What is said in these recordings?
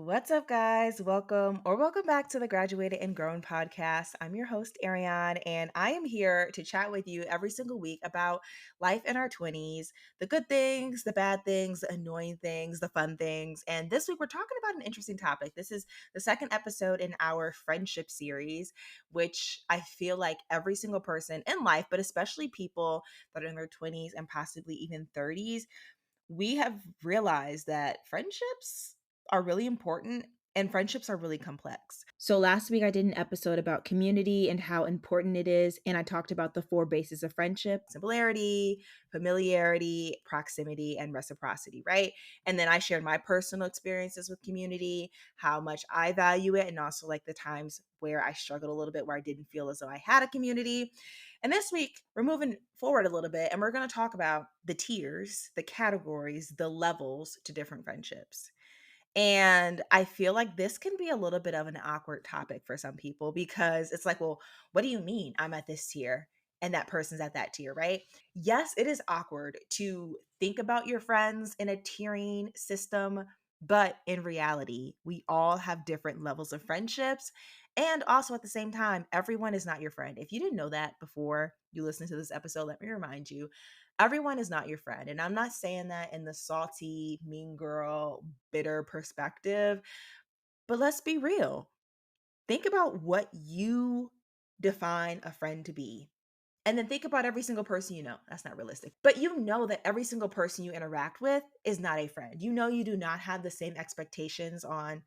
What's up, guys? Welcome back to the Graduated and Grown podcast. I'm your host, Ariane, and I am here to chat with you every single week about life in our 20s, the good things, the bad things, the annoying things, the fun things. And this week, we're talking about an interesting topic. This is the second episode in our friendship series, which I feel like every single person in life, but especially people that are in their 20s and possibly even 30s, we have realized that friendships are really important and friendships are really complex. So, last week I did an episode about community and how important it is. And I talked about the four bases of friendship: similarity, familiarity, proximity, and reciprocity, right? And then I shared my personal experiences with community, how much I value it, and also like the times where I struggled a little bit, where I didn't feel as though I had a community. And this week, we're moving forward a little bit and we're going to talk about the tiers, the categories, the levels to different friendships. And I feel like this can be a little bit of an awkward topic for some people because it's like, well, what do you mean I'm at this tier and that person's at that tier, right? Yes, it is awkward to think about your friends in a tiering system, but in reality, we all have different levels of friendships. And also at the same time, everyone is not your friend. If you didn't know that before you listen to this episode, let me remind you, everyone is not your friend. And I'm not saying that in the salty, mean girl, bitter perspective, but let's be real. Think about what you define a friend to be. And then think about every single person you know. That's not realistic. But you know that every single person you interact with is not a friend. You know you do not have the same expectations on,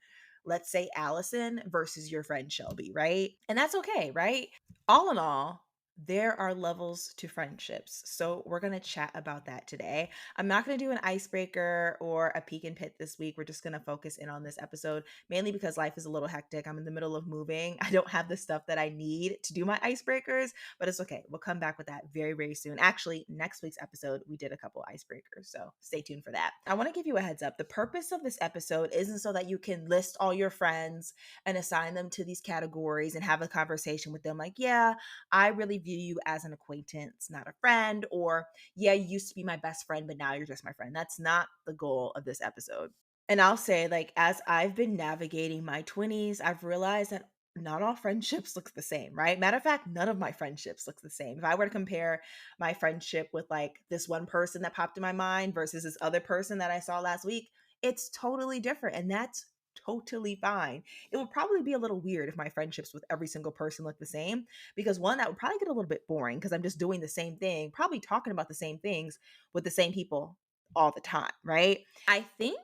let's say, Allison versus your friend Shelby, right? And that's okay, right? All in all, there are levels to friendships. So we're going to chat about that today. I'm not going to do an icebreaker or a peek and pit this week. We're just going to focus in on this episode, mainly because life is a little hectic. I'm in the middle of moving. I don't have the stuff that I need to do my icebreakers, but it's okay. We'll come back with that very, very soon. Actually, next week's episode, we did a couple icebreakers. So stay tuned for that. I want to give you a heads up. The purpose of this episode isn't so that you can list all your friends and assign them to these categories and have a conversation with them like, yeah, I really view you as an acquaintance, not a friend, or yeah, you used to be my best friend, but now you're just my friend. That's not the goal of this episode. And I'll say, like, as I've been navigating my 20s, I've realized that not all friendships look the same, right? Matter of fact, none of my friendships look the same. If I were to compare my friendship with like this one person that popped in my mind versus this other person that I saw last week, it's totally different. And that's totally fine. It would probably be a little weird if my friendships with every single person looked the same, because one, that would probably get a little bit boring because I'm just doing the same thing, probably talking about the same things with the same people all the time, right? I think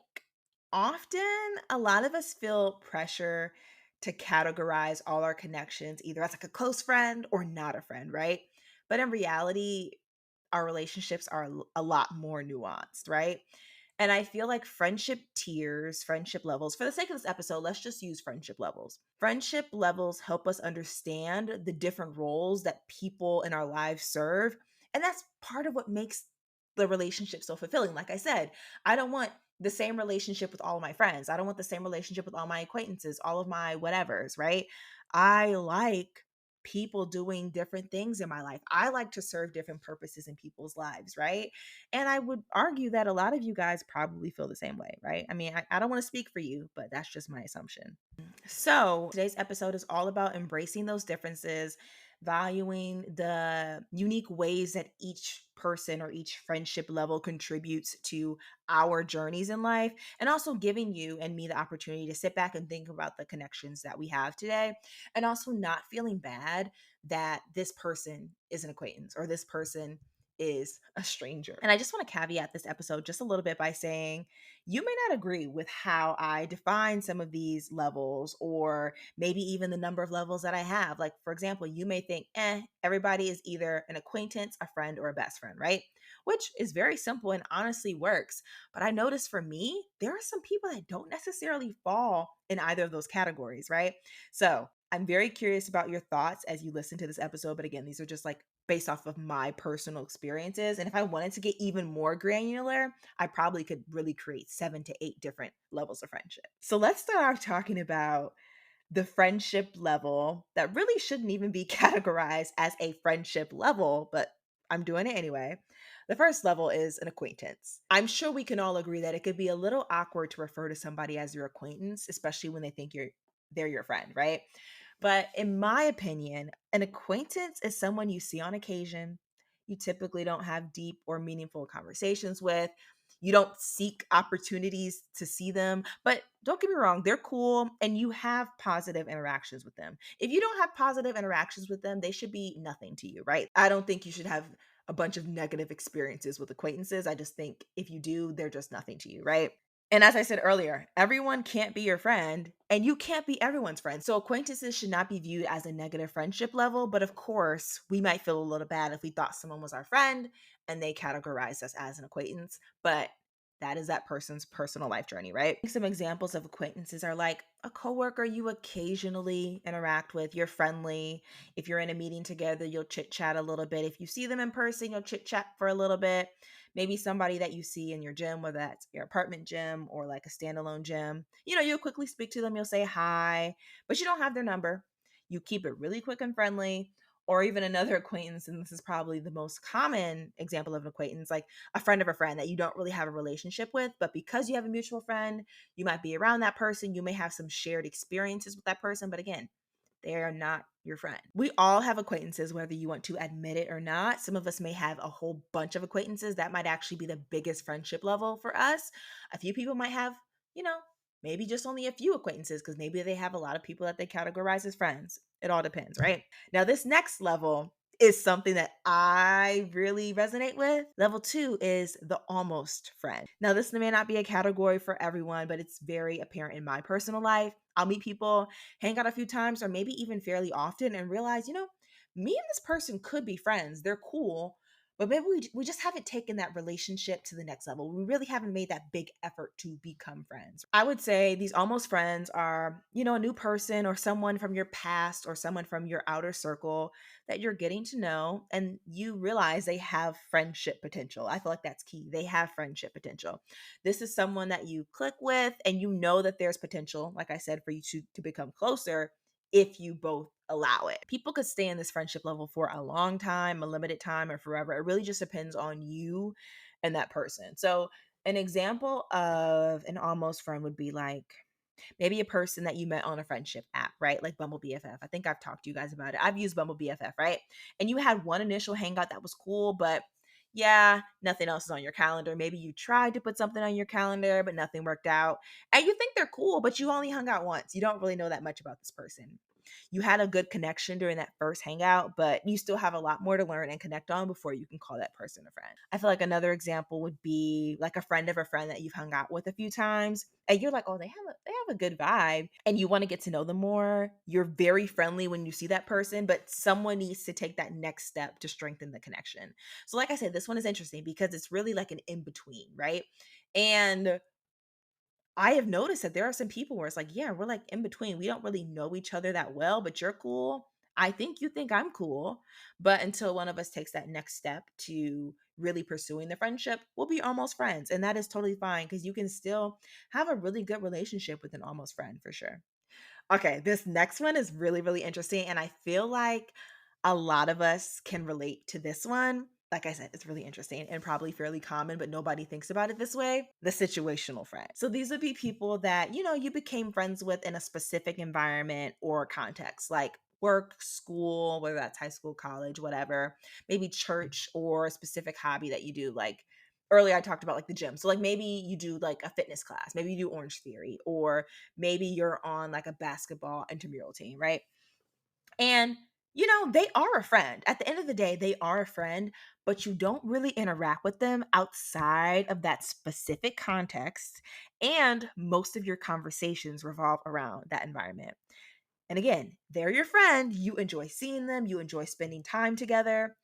often a lot of us feel pressure to categorize all our connections either as like a close friend or not a friend, right? But in reality, our relationships are a lot more nuanced, right? And I feel like friendship tiers, friendship levels, for the sake of this episode, let's just use friendship levels. Friendship levels help us understand the different roles that people in our lives serve. And that's part of what makes the relationship so fulfilling. Like I said, I don't want the same relationship with all of my friends. I don't want the same relationship with all my acquaintances, all of my whatevers, right? I like people doing different things in my life. I like to serve different purposes in people's lives, right? And I would argue that a lot of you guys probably feel the same way, right? I mean, I don't want to speak for you, but that's just my assumption. So, today's episode is all about embracing those differences, valuing the unique ways that each person or each friendship level contributes to our journeys in life, and also giving you and me the opportunity to sit back and think about the connections that we have today, and also not feeling bad that this person is an acquaintance or this person is a stranger. And I just want to caveat this episode just a little bit by saying you may not agree with how I define some of these levels, or maybe even the number of levels that I have. Like, for example, you may think, everybody is either an acquaintance, a friend, or a best friend, right? Which is very simple and honestly works. But I noticed for me, there are some people that don't necessarily fall in either of those categories, right? So I'm very curious about your thoughts as you listen to this episode. But again, these are just like based off of my personal experiences. And if I wanted to get even more granular, I probably could really create 7 to 8 different levels of friendship. So let's start off talking about the friendship level that really shouldn't even be categorized as a friendship level, but I'm doing it anyway. The first level is an acquaintance. I'm sure we can all agree that it could be a little awkward to refer to somebody as your acquaintance, especially when they think they're your friend, right? But in my opinion, an acquaintance is someone you see on occasion. You typically don't have deep or meaningful conversations with. You don't seek opportunities to see them, but don't get me wrong, they're cool and you have positive interactions with them. If you don't have positive interactions with them, they should be nothing to you, right? I don't think you should have a bunch of negative experiences with acquaintances. I just think if you do, they're just nothing to you, right? And as I said earlier, everyone can't be your friend and you can't be everyone's friend. So acquaintances should not be viewed as a negative friendship level. But of course, we might feel a little bad if we thought someone was our friend and they categorized us as an acquaintance. But that is that person's personal life journey, right? Some examples of acquaintances are like a coworker you occasionally interact with, you're friendly. If you're in a meeting together, you'll chit chat a little bit. If you see them in person, you'll chit chat for a little bit. Maybe somebody that you see in your gym, whether that's your apartment gym or like a standalone gym. You'll quickly speak to them, you'll say hi, but you don't have their number. You keep it really quick and friendly. Or even another acquaintance, and this is probably the most common example of an acquaintance, like a friend of a friend that you don't really have a relationship with, but because you have a mutual friend, you might be around that person, you may have some shared experiences with that person, but again, they are not your friend. We all have acquaintances, whether you want to admit it or not. Some of us may have a whole bunch of acquaintances. That might actually be the biggest friendship level for us. A few people might have, you know, maybe just only a few acquaintances because maybe they have a lot of people that they categorize as friends. It all depends, right? Now, this next level is something that I really resonate with. Level two is the almost friend. Now, this may not be a category for everyone, but it's very apparent in my personal life. I'll meet people, hang out a few times, or maybe even fairly often, and realize, me and this person could be friends. They're cool, but maybe we just haven't taken that relationship to the next level. We really haven't made that big effort to become friends. I would say these almost friends are, a new person or someone from your past or someone from your outer circle that you're getting to know and you realize they have friendship potential. I feel like that's key. They have friendship potential. This is someone that you click with and you know that there's potential, like I said, for you to become closer if you both allow it. People could stay in this friendship level for a long time, a limited time, or forever. It really just depends on you and that person. So, an example of an almost friend would be like maybe a person that you met on a friendship app, right? Like Bumble BFF. I think I've talked to you guys about it. I've used Bumble BFF, right? And you had one initial hangout that was cool, but yeah, nothing else is on your calendar. Maybe you tried to put something on your calendar, but nothing worked out. And you think they're cool, but you only hung out once. You don't really know that much about this person. You had a good connection during that first hangout, but you still have a lot more to learn and connect on before you can call that person a friend. I feel like another example would be like a friend of a friend that you've hung out with a few times and you're like, "Oh, they have a good vibe." And you want to get to know them more. You're very friendly when you see that person, but someone needs to take that next step to strengthen the connection. So like I said, this one is interesting because it's really like an in between, right? And I have noticed that there are some people where it's like, yeah, we're like in between. We don't really know each other that well, but you're cool. I think you think I'm cool. But until one of us takes that next step to really pursuing the friendship, we'll be almost friends. And that is totally fine because you can still have a really good relationship with an almost friend for sure. Okay, this next one is really, really interesting. And I feel like a lot of us can relate to this one. Like I said, it's really interesting and probably fairly common, but nobody thinks about it this way. The situational friend. So these would be people that, you became friends with in a specific environment or context, like work, school, whether that's high school, college, whatever, maybe church or a specific hobby that you do. Like earlier, I talked about like the gym. So, like, maybe you do like a fitness class, maybe you do Orange Theory, or maybe you're on like a basketball intramural team, right? And they are a friend. At the end of the day, they are a friend, but you don't really interact with them outside of that specific context. And most of your conversations revolve around that environment. And again, they're your friend. You enjoy seeing them, you enjoy spending time together,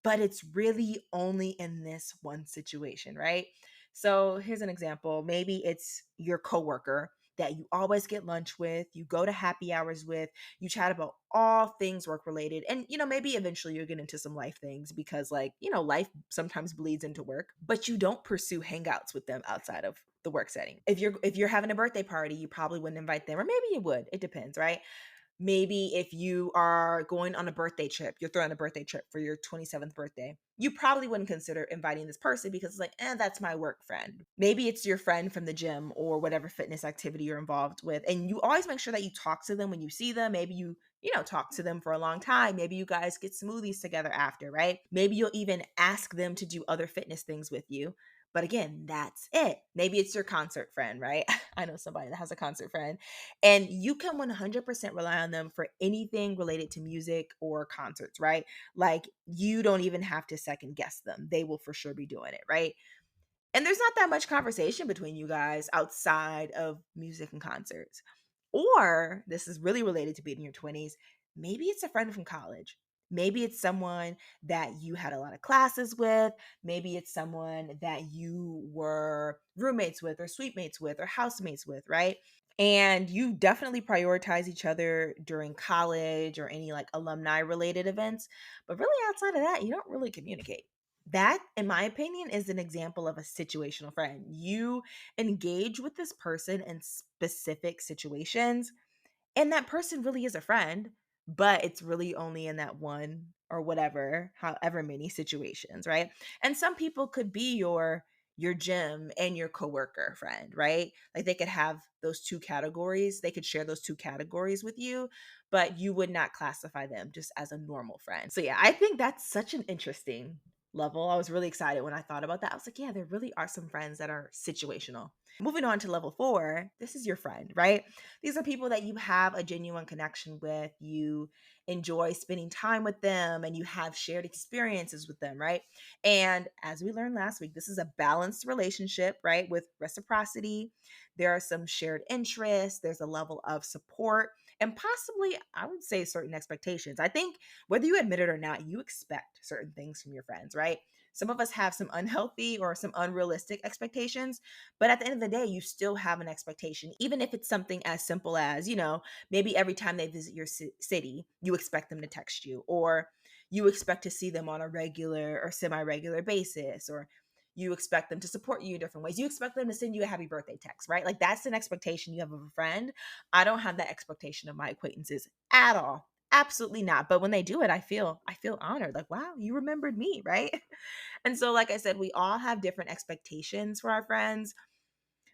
but it's really only in this one situation, right? So here's an example. Maybe it's your coworker that you always get lunch with, you go to happy hours with, you chat about all things work related. And maybe eventually you'll get into some life things because like, life sometimes bleeds into work, but you don't pursue hangouts with them outside of the work setting. If you're having a birthday party, you probably wouldn't invite them or maybe you would. It depends, right? Maybe if you are going on a birthday trip, you're throwing a birthday trip for your 27th birthday, you probably wouldn't consider inviting this person because it's like, that's my work friend. Maybe it's your friend from the gym or whatever fitness activity you're involved with. And you always make sure that you talk to them when you see them. Maybe you talk to them for a long time. Maybe you guys get smoothies together after, right? Maybe you'll even ask them to do other fitness things with you. But again, that's it. Maybe it's your concert friend, right? I know somebody that has a concert friend, and you can 100% rely on them for anything related to music or concerts, right? Like you don't even have to second guess them. They will for sure be doing it, right? And there's not that much conversation between you guys outside of music and concerts. Or this is really related to being in your 20s. Maybe it's a friend from college. Maybe it's someone that you had a lot of classes with. Maybe it's someone that you were roommates with, or suite mates with, or housemates with, right? And you definitely prioritize each other during college or any like alumni related events. But really, outside of that, you don't really communicate. That, in my opinion, is an example of a situational friend. You engage with this person in specific situations, and that person really is a friend, but it's really only in that one or whatever, however many situations, right? And some people could be your gym and your coworker friend, right? Like they could have those two categories. They could share those two categories with you, but you would not classify them just as a normal friend. So yeah, I think that's such an interesting level. I was really excited when I thought about that. I was like, yeah, there really are some friends that are situational. Moving on to level 4, this is your friend, right? These are people that you have a genuine connection with. You enjoy spending time with them and you have shared experiences with them, right? And as we learned last week, this is a balanced relationship, right? With reciprocity. There are some shared interests, there's a level of support, and possibly, I would say, certain expectations. I think whether you admit it or not, you expect certain things from your friends, right? Some of us have some unhealthy or some unrealistic expectations, but at the end of the day, you still have an expectation, even if it's something as simple as, maybe every time they visit your city, you expect them to text you, or you expect to see them on a regular or semi regular basis, or you expect them to support you in different ways. You expect them to send you a happy birthday text, right? Like that's an expectation you have of a friend. I don't have that expectation of my acquaintances at all. Absolutely not. But when they do it, I feel honored. Like, wow, you remembered me, right? And so, like I said, we all have different expectations for our friends,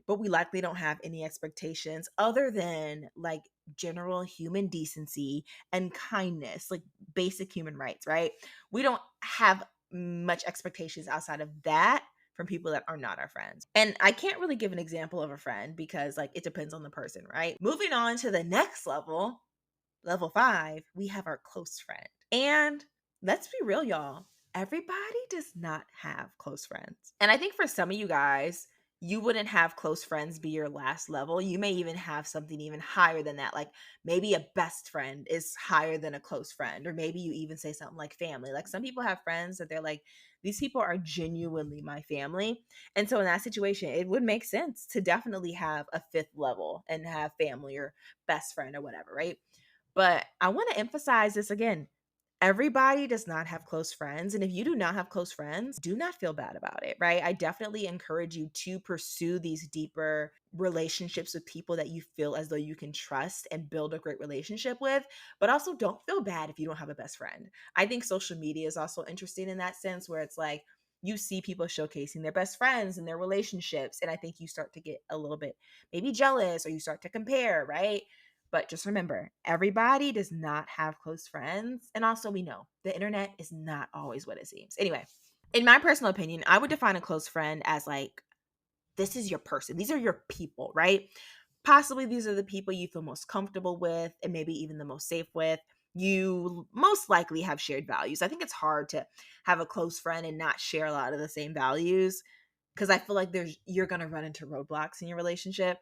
but we likely don't have any expectations other than like general human decency and kindness, like basic human rights, right? We don't have much expectations outside of that from people that are not our friends. And I can't really give an example of a friend because like it depends on the person, right? Moving on to the next level, level 5, we have our close friend. And let's be real, y'all. Everybody does not have close friends. And I think for some of you guys, you wouldn't have close friends be your last level. You may even have something even higher than that. Like maybe a best friend is higher than a close friend. Or maybe you even say something like family. Like some people have friends that they're like, these people are genuinely my family. And so in that situation, it would make sense to definitely have a fifth level and have family or best friend or whatever, right? But I want to emphasize this again. Everybody does not have close friends. And if you do not have close friends, do not feel bad about it, right? I definitely encourage you to pursue these deeper relationships with people that you feel as though you can trust and build a great relationship with. But also don't feel bad if you don't have a best friend. I think social media is also interesting in that sense where it's like, you see people showcasing their best friends and their relationships. And I think you start to get a little bit maybe jealous or you start to compare, right? But just remember, everybody does not have close friends. And also, we know the internet is not always what it seems. Anyway, in my personal opinion, I would define a close friend as like, this is your person. These are your people, right? Possibly these are the people you feel most comfortable with and maybe even the most safe with. You most likely have shared values. I think it's hard to have a close friend and not share a lot of the same values because I feel like you're gonna run into roadblocks in your relationship.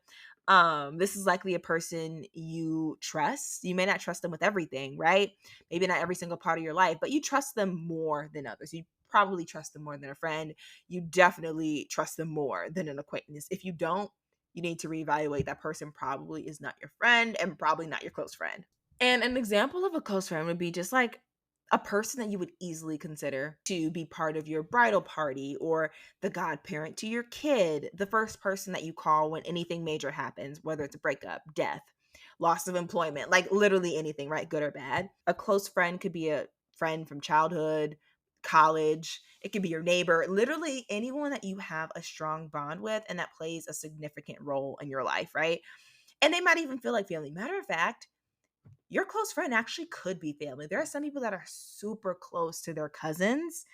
This is likely a person you trust. You may not trust them with everything, right? Maybe not every single part of your life, but you trust them more than others. You probably trust them more than a friend. You definitely trust them more than an acquaintance. If you don't, you need to reevaluate. That person probably is not your friend and probably not your close friend. And an example of a close friend would be just like a person that you would easily consider to be part of your bridal party or the godparent to your kid, the first person that you call when anything major happens, whether it's a breakup, death. loss of employment, like literally anything, right? Good or bad. A close friend could be a friend from childhood, college. It could be your neighbor, literally anyone that you have a strong bond with and that plays a significant role in your life, right? And they might even feel like family. Matter of fact, your close friend actually could be family. There are some people that are super close to their cousins,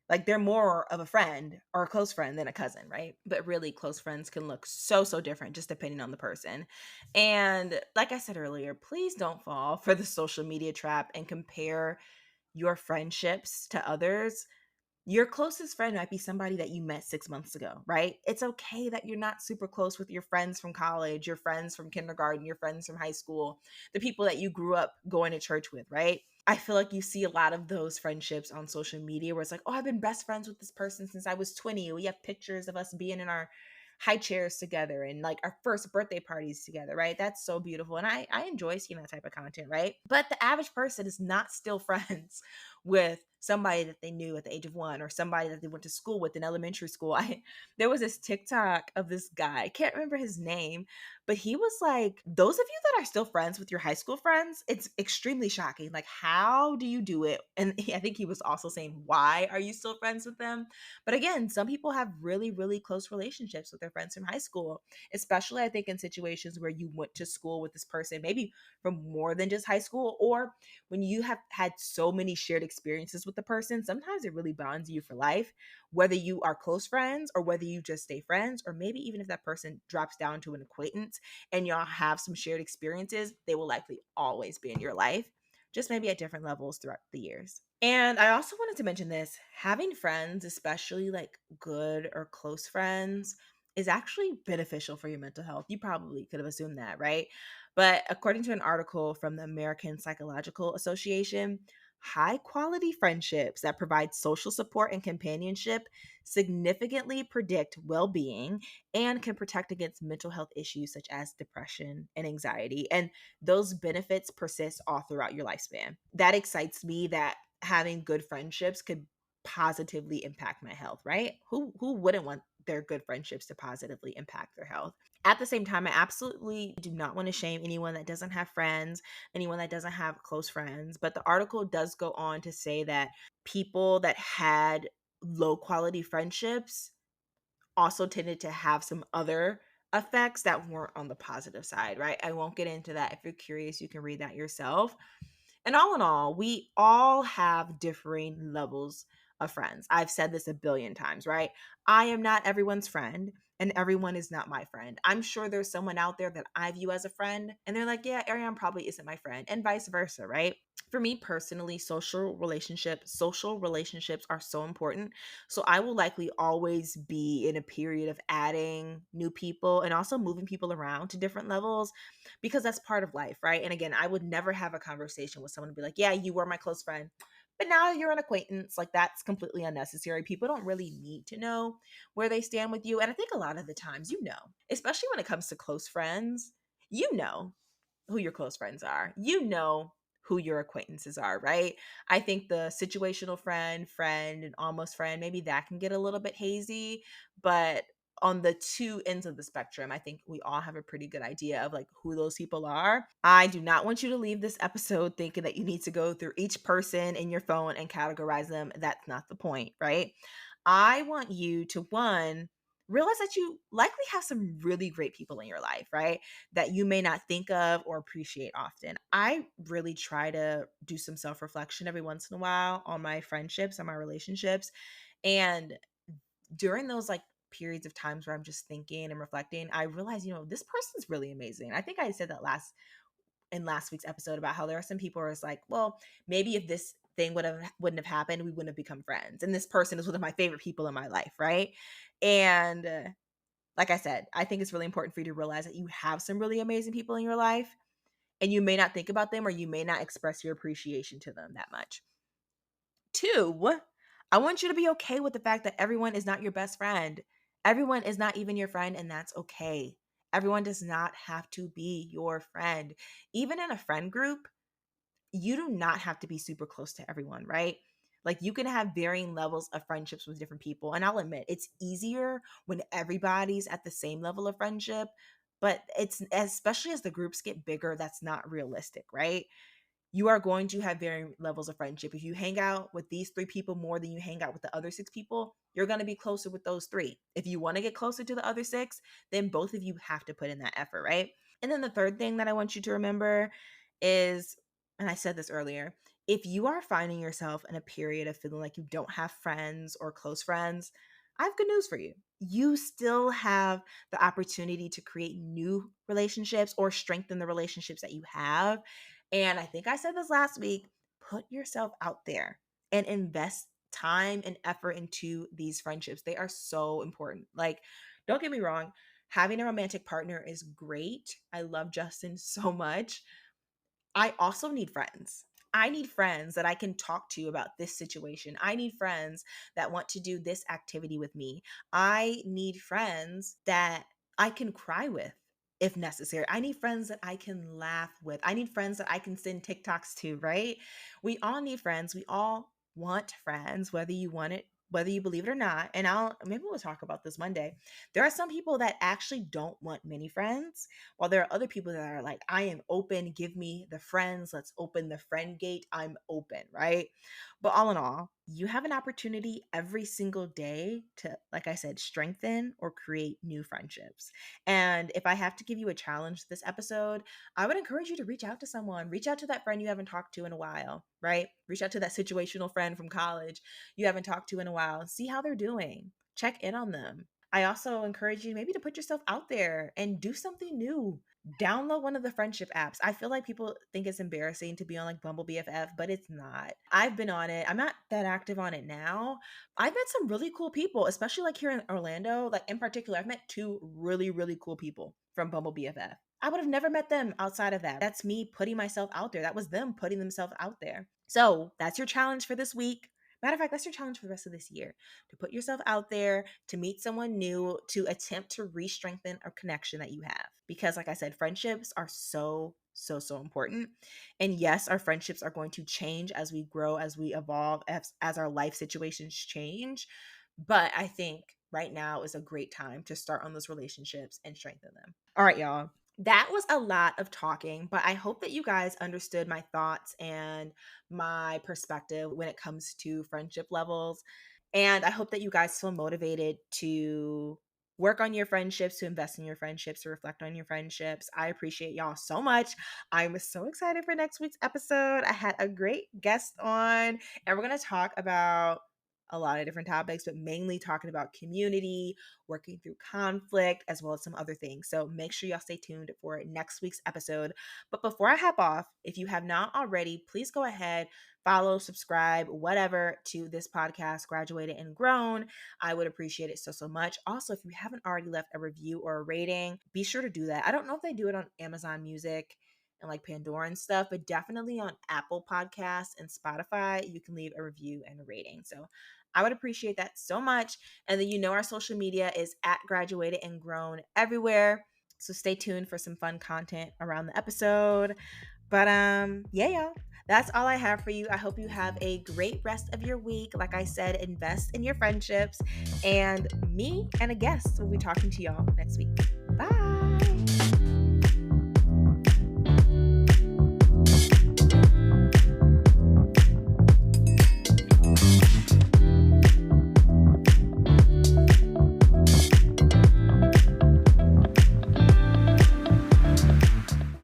like they're more of a friend or a close friend than a cousin, right? But really, close friends can look so, so different just depending on the person. And like I said earlier, please don't fall for the social media trap and compare your friendships to others. Your closest friend might be somebody that you met 6 months ago, right? It's okay that you're not super close with your friends from college, your friends from kindergarten, your friends from high school, the people that you grew up going to church with, right? I feel like you see a lot of those friendships on social media where it's like, oh, I've been best friends with this person since I was 20. We have pictures of us being in our high chairs together and like our first birthday parties together, right? That's so beautiful. And I enjoy seeing that type of content, right? But the average person is not still friends with somebody that they knew at the age of 1 or somebody that they went to school with in elementary school. There was this TikTok of this guy. I can't remember his name, but he was like, those of you that are still friends with your high school friends, it's extremely shocking. Like, how do you do it? And I think he was also saying, why are you still friends with them? But again, some people have really, really close relationships with their friends from high school, especially I think in situations where you went to school with this person, maybe from more than just high school, or when you have had so many shared experiences with the person, sometimes it really bonds you for life, whether you are close friends or whether you just stay friends, or maybe even if that person drops down to an acquaintance and y'all have some shared experiences, they will likely always be in your life, just maybe at different levels throughout the years. And I also wanted to mention this, having friends, especially like good or close friends, is actually beneficial for your mental health. You probably could have assumed that, right? But according to an article from the American Psychological Association, high quality friendships that provide social support and companionship significantly predict well being and can protect against mental health issues such as depression and anxiety. And those benefits persist all throughout your lifespan. That excites me that having good friendships could positively impact my health, right? Who wouldn't want their good friendships to positively impact their health? At the same time, I absolutely do not want to shame anyone that doesn't have friends, anyone that doesn't have close friends. But the article does go on to say that people that had low quality friendships also tended to have some other effects that weren't on the positive side, right? I won't get into that. If you're curious, you can read that yourself. And all in all, we all have differing levels of friends. I've said this a billion times, right? I am not everyone's friend, and everyone is not my friend. I'm sure there's someone out there that I view as a friend, and they're like, yeah, Ariane probably isn't my friend, and vice versa, right? For me personally, social relationships are so important. So I will likely always be in a period of adding new people and also moving people around to different levels because that's part of life, right? And again, I would never have a conversation with someone and be like, yeah, you were my close friend, but now you're an acquaintance. Like, that's completely unnecessary. People don't really need to know where they stand with you. And I think a lot of the times, especially when it comes to close friends, you know who your close friends are. You know who your acquaintances are, right? I think the situational friend, and almost friend, maybe that can get a little bit hazy, but on the two ends of the spectrum, I think we all have a pretty good idea of like who those people are. I do not want you to leave this episode thinking that you need to go through each person in your phone and categorize them. That's not the point, right? I want you to, one, realize that you likely have some really great people in your life, right? That you may not think of or appreciate often. I really try to do some self reflection every once in a while on my friendships and my relationships. And during those like periods of times where I'm just thinking and reflecting, I realize, this person's really amazing. I think I said that last week's episode about how there are some people where it's like, well, maybe if this thing wouldn't have happened, we wouldn't have become friends. And this person is one of my favorite people in my life, right? And like I said, I think it's really important for you to realize that you have some really amazing people in your life and you may not think about them or you may not express your appreciation to them that much. Two, I want you to be okay with the fact that everyone is not your best friend. Everyone is not even your friend, and that's okay. Everyone does not have to be your friend. Even in a friend group, you do not have to be super close to everyone, right? Like, you can have varying levels of friendships with different people. And I'll admit, it's easier when everybody's at the same level of friendship. but it's especially as the groups get bigger, that's not realistic, right? You are going to have varying levels of friendship. If you hang out with these three people more than you hang out with the other six people, you're going to be closer with those three. If you want to get closer to the other six, then both of you have to put in that effort, right? And then the third thing that I want you to remember is, and I said this earlier, if you are finding yourself in a period of feeling like you don't have friends or close friends, I have good news for you. You still have the opportunity to create new relationships or strengthen the relationships that you have. And I think I said this last week, put yourself out there and invest time and effort into these friendships. They are so important. Like, don't get me wrong, having a romantic partner is great. I love Justin so much. I also need friends. I need friends that I can talk to about this situation. I need friends that want to do this activity with me. I need friends that I can cry with if necessary. I need friends that I can laugh with. I need friends that I can send TikToks to, right? We all need friends. We all want friends, whether you want it, whether you believe it or not. And maybe we'll talk about this Monday. There are some people that actually don't want many friends, while there are other people that are like, I am open, give me the friends, let's open the friend gate, I'm open, right? But all in all, you have an opportunity every single day to, like I said, strengthen or create new friendships. And if I have to give you a challenge this episode, I would encourage you to reach out to someone, reach out to that friend you haven't talked to in a while, right? Reach out to that situational friend from college you haven't talked to in a while, see how they're doing, check in on them. I also encourage you maybe to put yourself out there and do something new. Download one of the friendship apps. I feel like people think it's embarrassing to be on like Bumble BFF, but it's not. I've been on it. I'm not that active on it now. I've met some really cool people, especially like here in Orlando. Like in particular, I've met two really, really cool people from Bumble BFF. I would have never met them outside of that. That's me putting myself out there. That was them putting themselves out there. So that's your challenge for this week. Matter of fact, that's your challenge for the rest of this year, to put yourself out there, to meet someone new, to attempt to re-strengthen a connection that you have. Because, like I said, friendships are so, so, so important. And yes, our friendships are going to change as we grow, as we evolve, as our life situations change. But I think right now is a great time to start on those relationships and strengthen them. All right, y'all. That was a lot of talking, but I hope that you guys understood my thoughts and my perspective when it comes to friendship levels. And I hope that you guys feel motivated to work on your friendships, to invest in your friendships, to reflect on your friendships. I appreciate y'all so much. I'm so excited for next week's episode. I had a great guest on, and we're going to talk about a lot of different topics, but mainly talking about community, working through conflict, as well as some other things. So make sure y'all stay tuned for next week's episode. But before I hop off, if you have not already, please go ahead, follow, subscribe, whatever to this podcast, Graduated and Grown. I would appreciate it so, so much. Also, if you haven't already left a review or a rating, be sure to do that. I don't know if they do it on Amazon Music and like Pandora and stuff, but definitely on Apple Podcasts and Spotify, you can leave a review and a rating. So I would appreciate that so much. And then our social media is at Graduated and Grown everywhere. So stay tuned for some fun content around the episode. But yeah, y'all. That's all I have for you. I hope you have a great rest of your week. Like I said, invest in your friendships. And me and a guest will be talking to y'all next week. Bye.